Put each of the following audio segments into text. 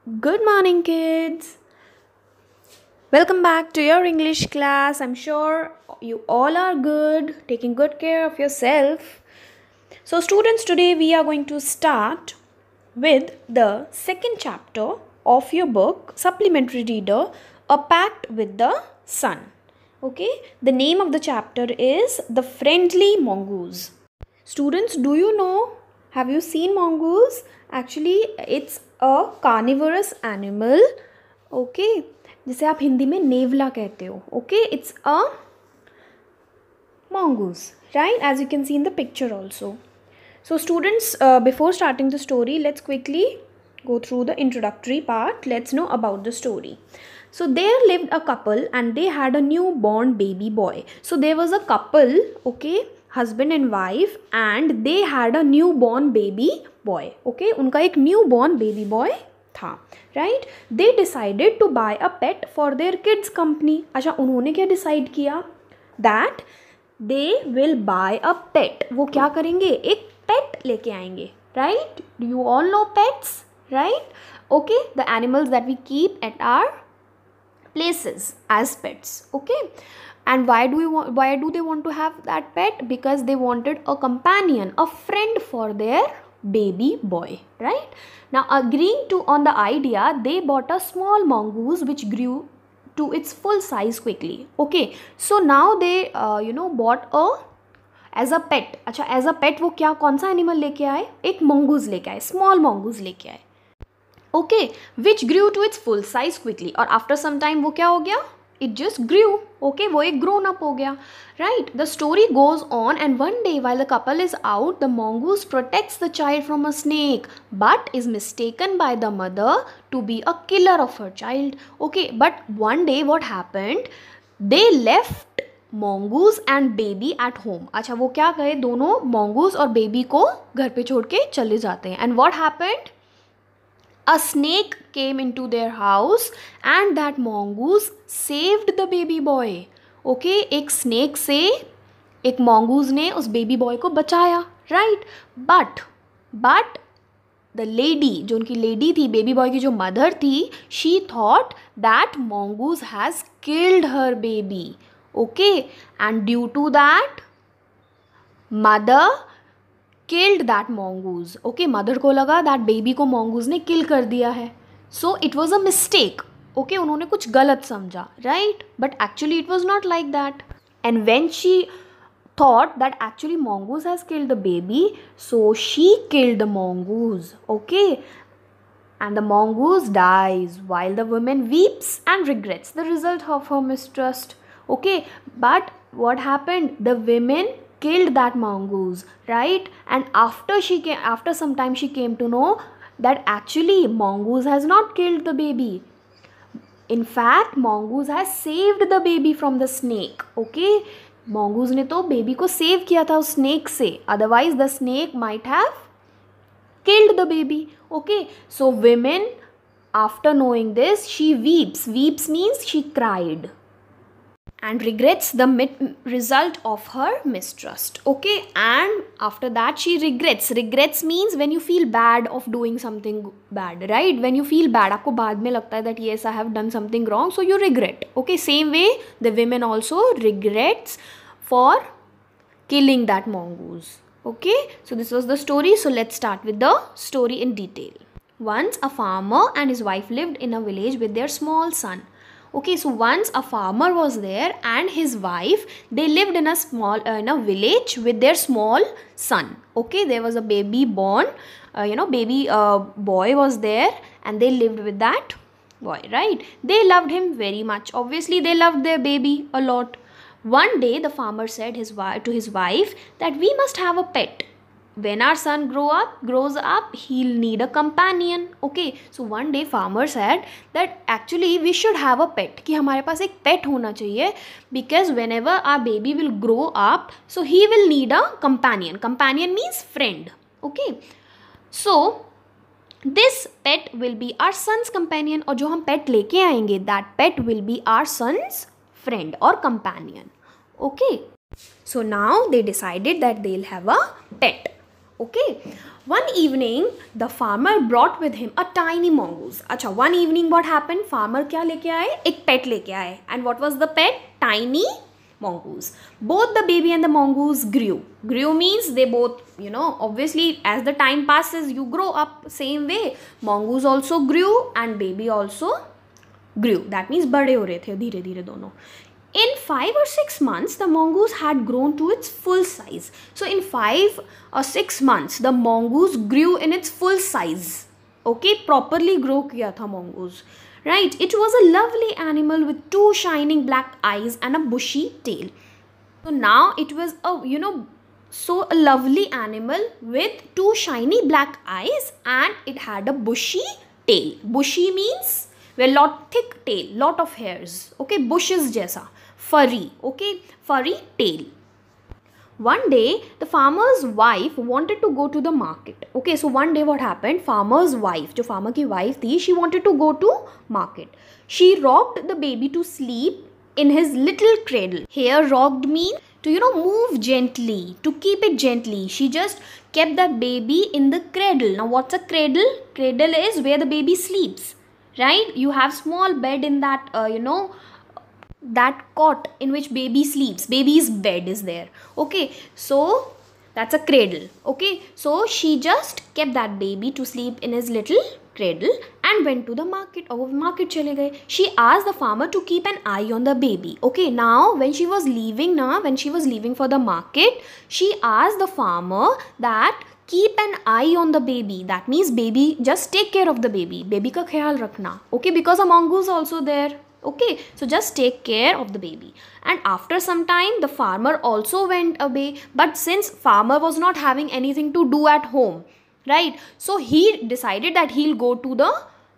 Good morning, kids. Welcome back to your English class. I'm sure you all are good, taking good care of yourself. So, students, today we are going to start with the second chapter of your book, Supplementary Reader, A Pact with the Sun. Okay, the name of the chapter is The Friendly Mongoose. Students, do you know? Have you seen mongoose? Actually, it's a carnivorous animal. Okay, जिसे आप हिंदी में नेवला कहते हो. Okay, it's a mongoose, right? As you can see in the picture also. So students, before starting the story, let's quickly go through the introductory part. Let's know about the story. So there lived a couple and they had a newborn baby boy. So there was a couple, okay, husband and wife, and they had a newborn baby boy. Okay, उनका एक newborn baby boy था, right? They decided to buy a pet for their kids company. अच्छा, उन्होंने क्या decide किया? That they will buy a pet. वो क्या करेंगे? एक pet लेके आएंगे, right? Do you all know pets, right? Okay, the animals that we keep at our places as pets. Okay, and why do they want to have that pet? Because they wanted a companion, a friend for their baby boy, right? Now, agreeing to on the idea, they bought a small mongoose which grew to its full size quickly. Okay, so now they bought a as a pet. अच्छा, as a पेट वो क्या कौन सा animal लेके आए? एक mongoose लेके आए, स्मॉल mongoose लेके आए. Okay, which grew to its full size quickly. और आफ्टर सम टाइम वो क्या हो गया? It just Guru. ओके, वो एक ग्रोन अप हो गया, right? The story goes on and one day while the couple is out the mongoose protects the child from a snake but is mistaken by the mother to be a killer of her child. Okay, but one day what happened, they left mongoose and baby at home. अच्छा, वो क्या कहे? दोनों mongoose और baby को घर पे छोड़ के चले जाते हैं. And what happened? A snake came into their house and that mongoose saved the baby boy. Okay, एक snake से एक mongoose ने उस baby boy को बचाया, right? But the lady, जो उनकी lady थी, baby boy की जो mother थी, she thought that mongoose has killed her baby. Okay, and due to that, mother killed that mongoose. Okay, mother को लगा that baby को mongoose ने kill कर दिया है. So it was a mistake. Okay, उन्होंने कुछ गलत समझा, right? But actually it was not like that. And when she thought that actually mongoose has killed the baby, so she killed the mongoose. Okay, and the mongoose dies while the woman weeps and regrets the result of her mistrust. Okay, but what happened? The women killed that mongoose, right? And after some time she came to know that actually mongoose has not killed the baby. In fact, mongoose has saved the baby from the snake. Okay, mongoose ने तो baby को save किया था उस snake से, otherwise the snake might have killed the baby. Okay, so women, after knowing this, she weeps. Weeps means she cried and regrets the result of her mistrust. Okay, and after that she regrets means when you feel bad of doing something bad, right? When you feel bad, आपको बाद में लगता है that yes, I have done something wrong, so you regret. Okay, same way the women also regrets for killing that mongoose. Okay, so this was the story. So let's start with the story in detail. Once a farmer and his wife lived in a village with their small son. Okay, so once a farmer was there and his wife, they lived in a village with their small son. Okay, there was a baby born, baby boy was there and they lived with that boy, right? They loved him very much. Obviously, they loved their baby a lot. One day, the farmer said to his wife that we must have a pet. When our son grows up, he'll need a companion. Okay, so one day farmer said that actually we should have a pet. कि हमारे पास एक pet होना चाहिए, because whenever our baby will grow up, so he will need a companion. Companion means friend. Okay, so this pet will be our son's companion. और जो हम pet लेके आएंगे, that pet will be our son's friend or companion. Okay, so now they decided that they'll have a pet. Okay, one evening the farmer brought with him a tiny mongoose. अच्छा, one evening what happened? Farmer क्या लेके आए? एक pet लेके आए. And what was the pet? Tiny mongoose. Both the baby and the mongoose grew. Grew means they both, obviously as the time passes you grow up same way. Mongoose also grew and baby also grew. That means बड़े हो रहे थे धीरे धीरे दोनों. In 5 or 6 months, the mongoose had grown to its full size. So in 5 or 6 months, the mongoose grew in its full size. Okay, properly grow kiya tha mongoose. Right, it was a lovely animal with 2 shining black eyes and a bushy tail. So now it was a lovely animal with 2 shiny black eyes and it had a bushy tail. Bushy means thick tail, lot of hairs. Okay, bushes jaisa. Furry, okay, furry tail. One day, the farmer's wife wanted to go to the market. Okay, so one day what happened? Farmer's wife, जो farmer की wife थी, she wanted to go to market. She rocked the baby to sleep in his little cradle. Here, rocked means to move gently, to keep it gently. She just kept the baby in the cradle. Now, what's a cradle? Cradle is where the baby sleeps, right? You have small bed in that, that cot in which baby sleeps. Baby's bed is there. Okay, so that's a cradle. Okay, so she just kept that baby to sleep in his little cradle and went to the market. Oh, market chale gaye. She asked the farmer to keep an eye on the baby. Okay, now when she was leaving for the market, she asked the farmer that keep an eye on the baby. That means baby, just take care of the baby. Baby ka khayal rakhna. Okay, because a mongoose also there. Okay, so just take care of the baby. And after some time, the farmer also went away. But since farmer was not having anything to do at home, right? So he decided that he'll go to the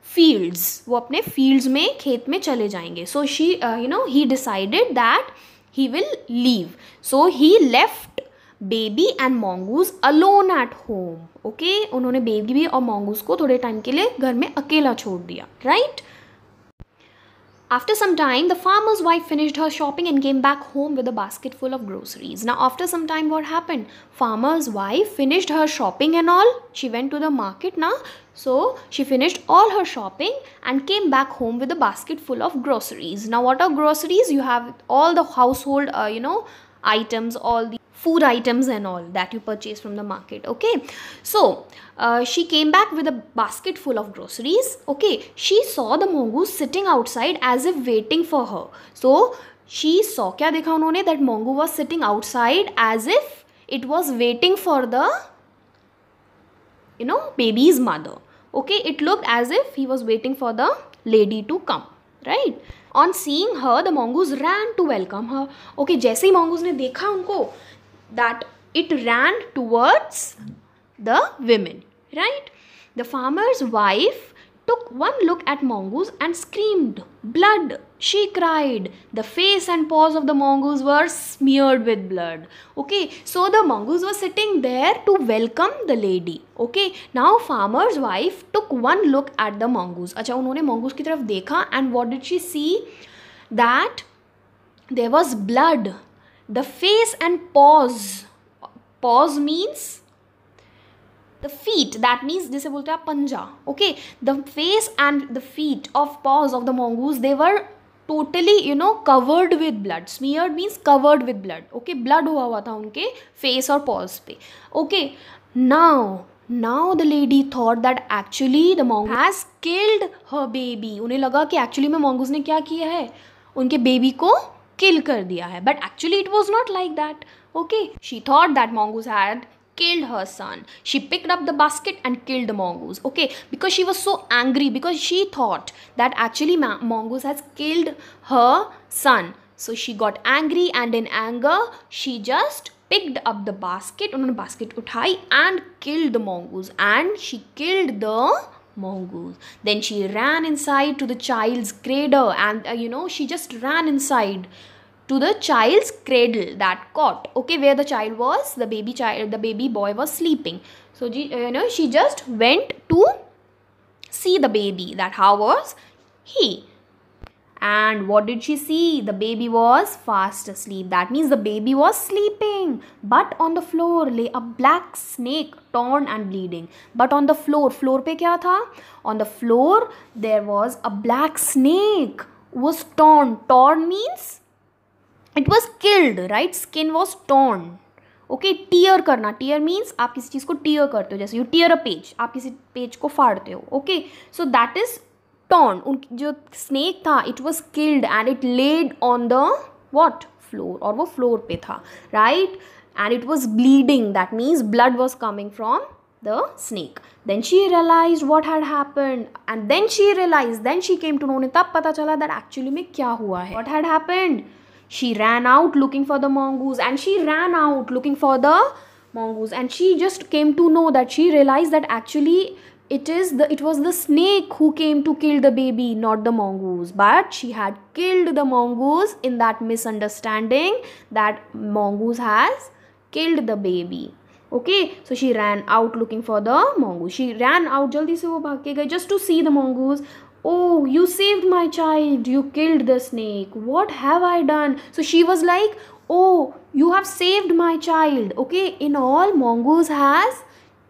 fields. वो अपने fields में खेत में चले जाएंगे. So he decided that he will leave. So he left baby and mongoose alone at home. Okay, उन्होंने baby और mongoose को थोड़े time के लिए घर में अकेला छोड़ दिया, right? After some time, the farmer's wife finished her shopping and came back home with a basket full of groceries. Now, after some time, what happened? Farmer's wife finished her shopping and all. She went to the market now. So, she finished all her shopping and came back home with a basket full of groceries. Now, what are groceries? You have all the household, items, all the food items and all that you purchase from the market. Okay, so she came back with a basket full of groceries. Okay, she saw the mongoose sitting outside as if waiting for her. So she saw, क्या देखा उन्होंने? That mongoose was sitting outside as if it was waiting for the baby's mother. Okay, it looked as if he was waiting for the lady to come, right? On seeing her, the mongoose ran to welcome her. Okay, जैसे ही mongoose ने देखा उनको, that it ran towards the women, right? The farmer's wife took one look at mongoose and screamed, "Blood!" She cried. The face and paws of the mongoose were smeared with blood. Okay, so the mongoose was sitting there to welcome the lady. Okay, now farmer's wife took one look at the mongoose. अच्छा, उन्होंने mongoose की तरफ देखा and what did she see? That there was blood. The face and paws. Paws means the feet. That means जिसे बोलते हैं पंजा. Okay, the face and the feet of paws of the mongoose, they were totally covered with blood. Smeared means covered with blood. Okay, blood हुआ था उनके face और paws पे. Okay, now the lady thought that actually the mongoose has killed her baby. उन्हें लगा कि actually में mongoose ने क्या किया है? उनके baby को kill कर दिया है. But actually it was not like that. Okay, she thought that mongoose had killed her son. She picked up the basket and killed the mongoose. Okay, because she was so angry, because she thought that actually mongoose has killed her son. So she got angry and in anger she just picked up the basket. उन्होंने basket उठाई and killed the mongoose. And she killed the mongoose. Then she ran inside to the child's cradle and she just ran inside to the child's cradle, that cot, okay, where the child was, the baby boy was sleeping. So she just went to see the baby, that how was he. And what did she see? The baby was fast asleep. That means the baby was sleeping. But on the floor lay a black snake, torn and bleeding. But on the floor पे क्या था? On the floor there was a black snake. Was torn. Torn means it was killed, right? Skin was torn. Okay, tear करना. Tear means आप किसी चीज़ को tier करते हो, जैसे यू टीयर अ पेज, आप किसी पेज को फाड़ते हो. Okay, so that is torn. उन जो स्नेक था it was killed and it laid on the what floor, और वो फ्लोर पे था, right. And it was bleeding. That means blood was coming from the snake. Then she realized what had happened, and then she came to know. ने तब पता चला that actually में क्या हुआ है. What had happened? She ran out looking for the mongoose, and she just came to know that she realized that actually it was the snake who came to kill the baby, not the mongoose. But she had killed the mongoose in that misunderstanding that mongoose has killed the baby. Okay, so she ran out looking for the mongoose. She ran out, jaldi se wo bhag ke gayi just to see the mongoose. Oh, you saved my child, you killed the snake, what have I done? So she was like, oh, you have saved my child. Okay, in all, mongoose has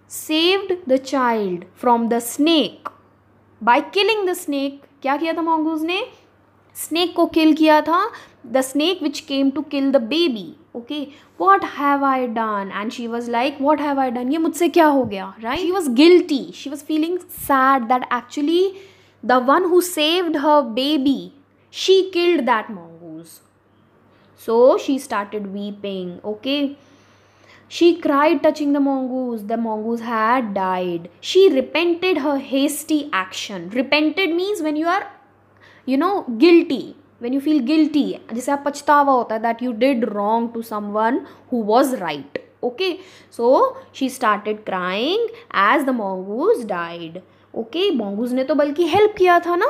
saved the child from the snake by killing the snake. क्या किया था mongoose ने? Snake को kill किया था, the snake which came to kill the baby. Okay, what have I done? And she was like, what have I done? ये मुझसे क्या हो गया, right? She was guilty. She was feeling sad that actually the one who saved her baby, she killed that mongoose. So she started weeping. Okay, she cried touching the mongoose. The mongoose had died. She repented her hasty action. Repented means when you are, guilty. When you feel guilty, जैसे आप पछतावा होता है that you did wrong to someone who was right. Okay, so she started crying as the mongoose died. Okay, mongoose ने तो बल्कि help किया था ना.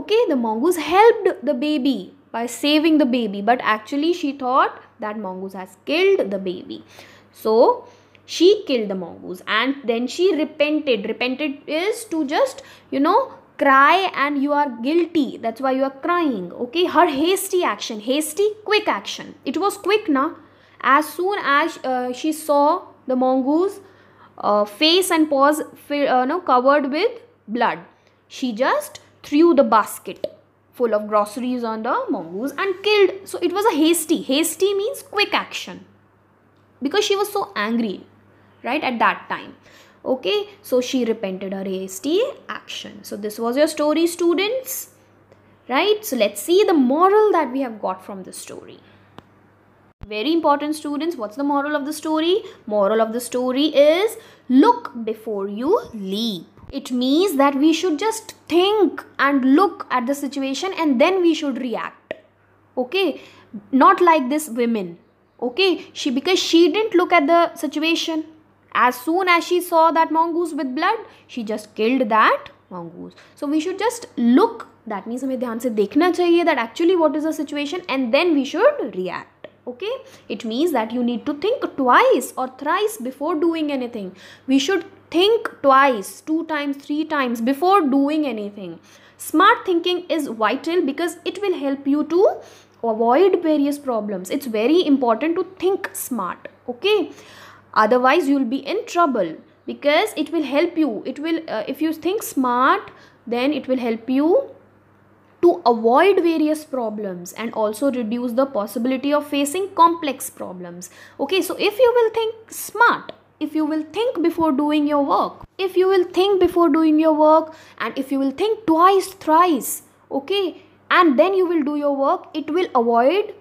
Okay, the mongoose helped the baby by saving the baby, but actually she thought that mongoose has killed the baby. So she killed the mongoose and then she repented. Repented is to just, cry and you are guilty, that's why you are crying. Okay, her hasty action, quick action, it was quick na. As soon as she saw the mongoose face and paws covered with blood, she just threw the basket full of groceries on the mongoose and killed. So it was a hasty means quick action, because she was so angry, right, at that time. Okay, so she repented her hasty action. So this was your story, students, right? So let's see the moral that we have got from this story. Very important, students. What's the moral of the story? Moral of the story is look before you leap. It means that we should just think and look at the situation and then we should react. Okay, not like this women. Okay, because she didn't look at the situation. As soon as she saw that mongoose with blood, she just killed that mongoose. So we should just look. That means हमें ध्यान से देखना चाहिए that actually what is the situation and then we should react. Okay, it means that you need to think twice or thrice before doing anything. We should think twice, 2 times, 3 times before doing anything. Smart thinking is vital because it will help you to avoid various problems. It's very important to think smart. Okay, otherwise you will be in trouble, because it will help you. It will if you think smart, then it will help you to avoid various problems and also reduce the possibility of facing complex problems. Okay, so if you will think smart, if you will think before doing your work, if you will think before doing your work, and if you will think twice, thrice, okay, and then you will do your work, it will avoid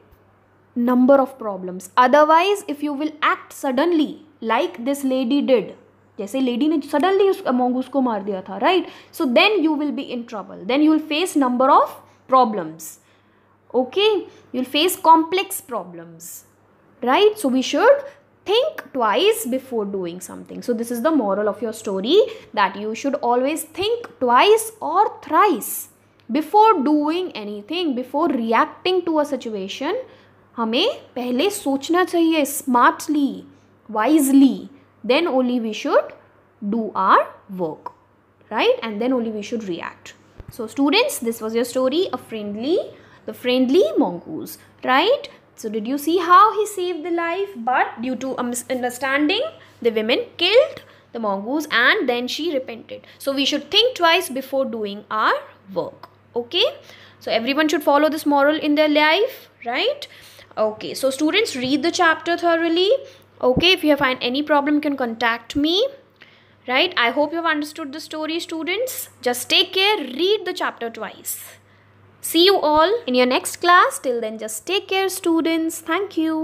number of problems. Otherwise, if you will act suddenly like this lady did, जैसे lady ने suddenly उस mongoose को मार दिया था, right? So then you will be in trouble. Then you will face number of problems. Okay, you will face complex problems, right? So we should think twice before doing something. So this is the moral of your story, that you should always think twice or thrice before doing anything, before reacting to a situation. हमें पहले सोचना चाहिए smartly, wisely, then only we should do our work, right? And then only we should react. So students, this was your story, the friendly mongoose, right? So did you see how he saved the life? But due to a misunderstanding, the women killed the mongoose and then she repented. So we should think twice before doing our work. Okay? So everyone should follow this moral in their life, right? Okay, so students, read the chapter thoroughly. Okay, if you find any problem, you can contact me. Right? I hope you have understood the story, students. Just take care, read the chapter twice. See you all in your next class. Till then, just take care, students. Thank you.